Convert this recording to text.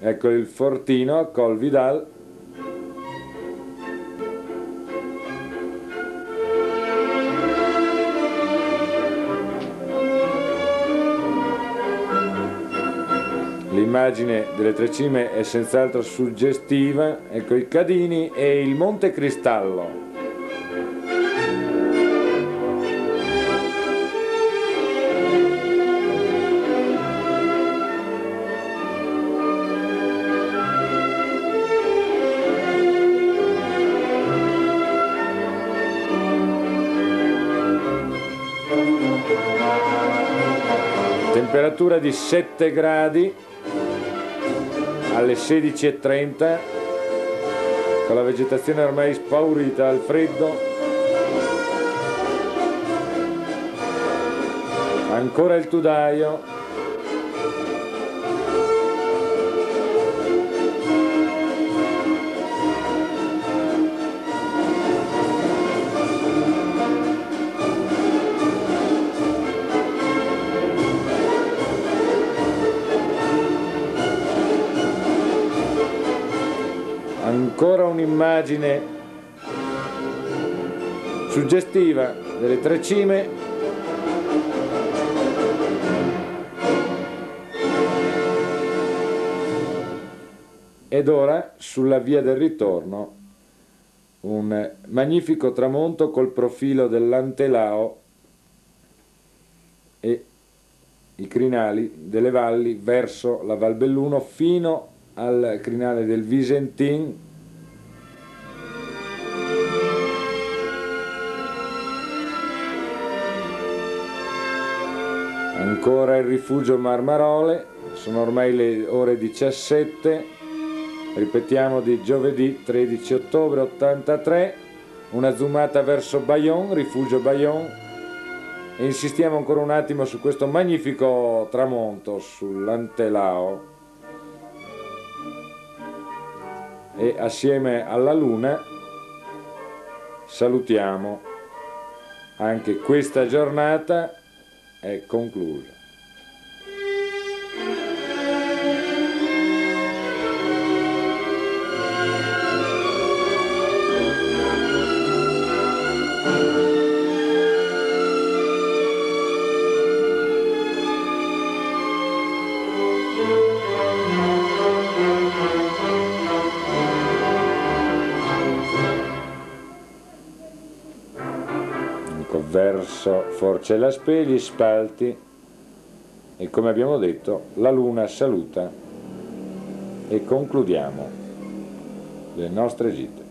Ecco il fortino a Col Vidal. L'immagine delle tre cime è senz'altro suggestiva. Ecco i Cadini e il Monte Cristallo. Temperatura di 7 gradi alle 16:30, con la vegetazione ormai spaurita dal freddo. Ancora il tudaio. Ancora un'immagine suggestiva delle tre cime. Ed ora, sulla via del ritorno, un magnifico tramonto col profilo dell'Antelao e i crinali delle valli verso la Val Belluno fino al crinale del Visentin. Ancora il rifugio Marmarole, sono ormai le ore 17, ripetiamo, di giovedì 13 ottobre 83, una zoomata verso Bayonne, rifugio Bayonne, e insistiamo ancora un attimo su questo magnifico tramonto sull'Antelao. E assieme alla luna salutiamo anche questa giornata, è conclusa. Verso Forcella-Spè, gli spalti, e come abbiamo detto la luna saluta e concludiamo le nostre gite.